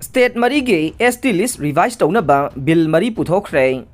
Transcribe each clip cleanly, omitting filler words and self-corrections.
State Marigi ST list revised Tounaba Bill Mari Puthokhre.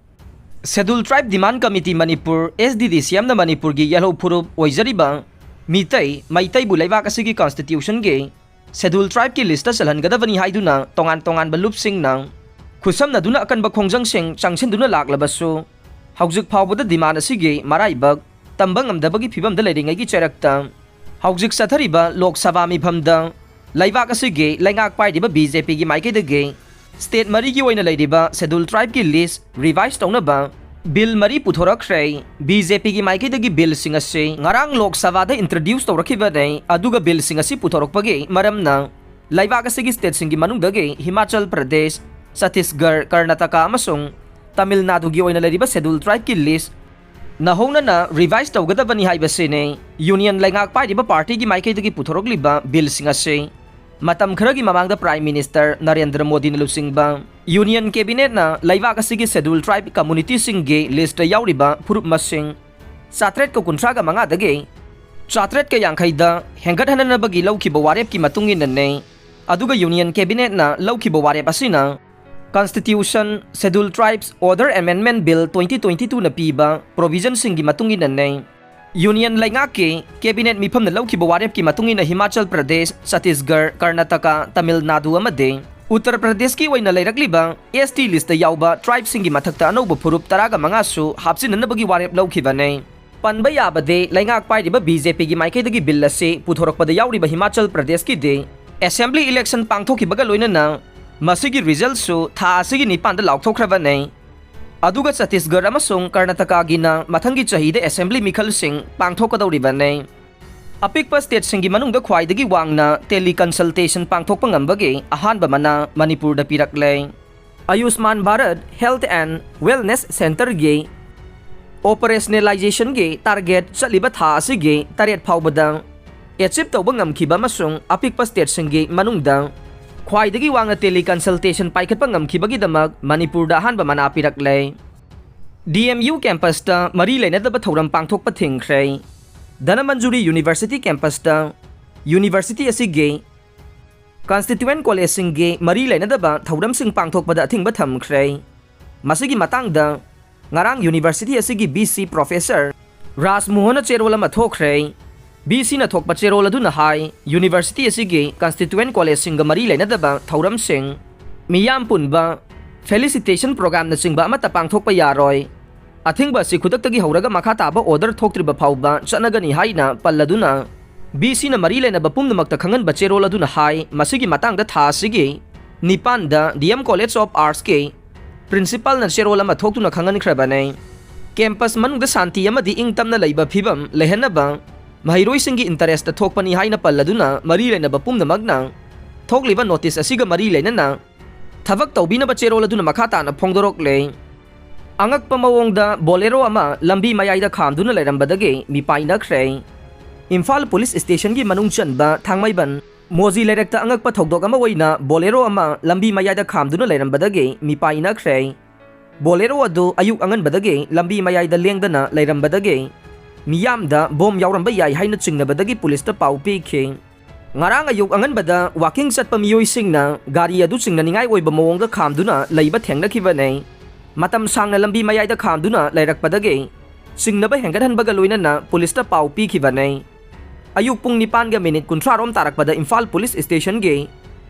Schedule Tribe Demand Committee Manipur SDD Siamna Manipur gi Yellow Purup Oizariba Mitai Maitai Bulaiva Kasigi Constitution gi Schedule Tribe ki lista salhan gadavani haiduna tongan balup sing nang Kusam na duna akan bakhongjang sing changsin duna laklabasu Hauzik phawbada demand asigi maraibag tambang amdabagi phibam da leiringai gi cherakta Hauzik sathariba Lok Sabha mifamda Laibak asigi laingak paidiba BJP gi maikaidagi State Mari gi oina leidiba Schedule Tribe ki list revised Tounaba Bill Mari Puthokhre BJP gi maikaidagi bill sing ase ngarang Lok Sabha da introduce tawrakhiba nei aduga bill sing ase puthorokpagi maramna Laibak asigi state sing gi manungdagi Himachal Pradesh Chhattisgarh Karnataka amasung Tamil Nadu gi oina leidiba Schedule Tribe ki list Nahona na revised tawgadabani haibasine Union laingak paidiba party gi maikaidagi puthorokliba bill sing ase Matam kharagi mamangda Prime Minister Narendra Modi na lusingba Union Cabinet na laibak asigi Schedule Tribe community singge list yauriba purup masing satret ko kuntraga mga dagi satret ka yangkhaida hengat hanana bagi lawkiba warep ki matungin nanne aduga Union Cabinet na lawkiba warep asina Constitution Schedule Tribes Order Amendment Bill 2022 na piba provision singgi matungin nanne Union laingaki Cabinet mifam na lawkiba warep ki matungin na Himachal Pradesh, Chhattisgarh, Karnataka, Tamil Nadu amade Uttar Pradesh ki waina lairakliba ST list yauba tribe singi mathakta anoba purup taraga mga su hapsin na bagi warep lawkiba ne Panba yabade laingak paidiba BJP gi maikaidagi bill ase puthorokpada yauriba Himachal Pradesh ki de Assembly election pangthokibaga loina na masigi result su tha asigi nipanda laukthokraba ne Aduga Chhattisgarh amasung Karnataka gina mathangi chahida assembly mikhal sing pangthokadawriba ne Apikpa state singi manungda khwaidagi wangna teleconsultation pangthokpa ngambagi ahanba mana Manipur da pirakle Ayushman Bharat Health and Wellness Center gi operationalization gi target chaliba tha asigi taret phawbada achieve tawba ngamkhiba masung apikpa state singi manungda khwaidagi wangna teleconsultation paikhatpa ngamkhibagi damag Manipur da ahanba mana pirakle DMU campus ta mari leinadaba thoram pangthokpa thingkhre Dhanamanjuri University campus ta University asige Constituent College singge mari leinadaba thoram sing pangthokpada athingba thamkhre masigi matangda ngarang University asige BC Professor Ras Mohana Cherol ama thokkhre BC na thokpa cherol aduna hai University asige Constituent College singa mari leinadaba thoram sing miyam punba felicitation program na singba amata pangthokpa yaroi athingba si khudaktagi hauraga makha taba order thoktriba phauba chanagani haina palladuna BC na mari leinaba pumnamakta khangan ba cherol aduna hai masigi matangda tha sigi nipanda DM College of Arts ke principal na cherol ama thoktuna khangan khrabane campus manungda santi amadi ingtamna leiba phibam lehenaba Mahiroi singi interest thokpani haina palladuna mari leinaba pumnamagna thokliba notice asiga mari leinana thavak tawbina ba cherol aduna makhata na phongdorokle angakpa mawongda bolero ama lambi mayaida khamduna leirambadagi mipainakhre Imphal Police Station gi manung chanba thangmaiban moji leirekta angakpa thokdok ama oina bolero ama lambi mayaida khamduna leirambadagi mipainakhre bolero adu ayuk anganbadagi lambi mayaida lengdana leirambadagi miyamda bom yauramba yai haina chingnabadagi police ta pau pikhe ngarang ayuk anganbada walking chatpa miyoi singna gari adu chingnaningai oiba mawongda khamduna leiba thengnakhibane matam sangna lambi mayaida khamduna leirakpadagi singnaba hengathanbaga loinana police ta pau pikhibane ayuk pung 9:30 rom tarakpada Imphal Police Station ge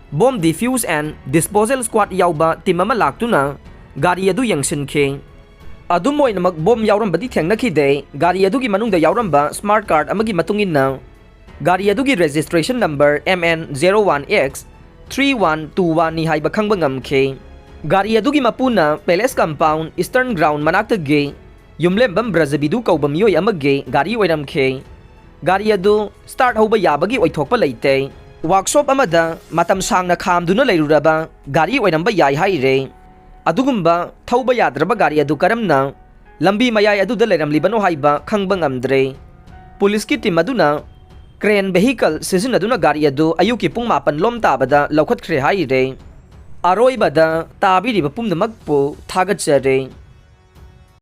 bomb defuse and disposal squad yauba timama laktuna gari adu yangsinkhe Adumoy na magbom yaurambadi thengnakhide gari adugi manungda yauramba smart card amagi matunginna gari adugi registration number MN01X 3121 ni haiba khangba ngamkhe gari adugi mapuna Palace Compound Eastern Ground manakta ge yumlembam Brazabidu kaubam yoy amage gari oiramkhe gari adu start hoba yabagi oithokpa leite workshop amada matam sangna khamduna leiruraba gari oiramba yai haire Adugumba thauba yadraba gari adu karamna lambi mayai adu leiramlibano haiba khangba ngamdre police ki team aduna crane vehicle sizinaduna gari adu ayuki pung 9 lom tabada laukhatkhre haire aroibada tabiriba pumnamakpu thagachare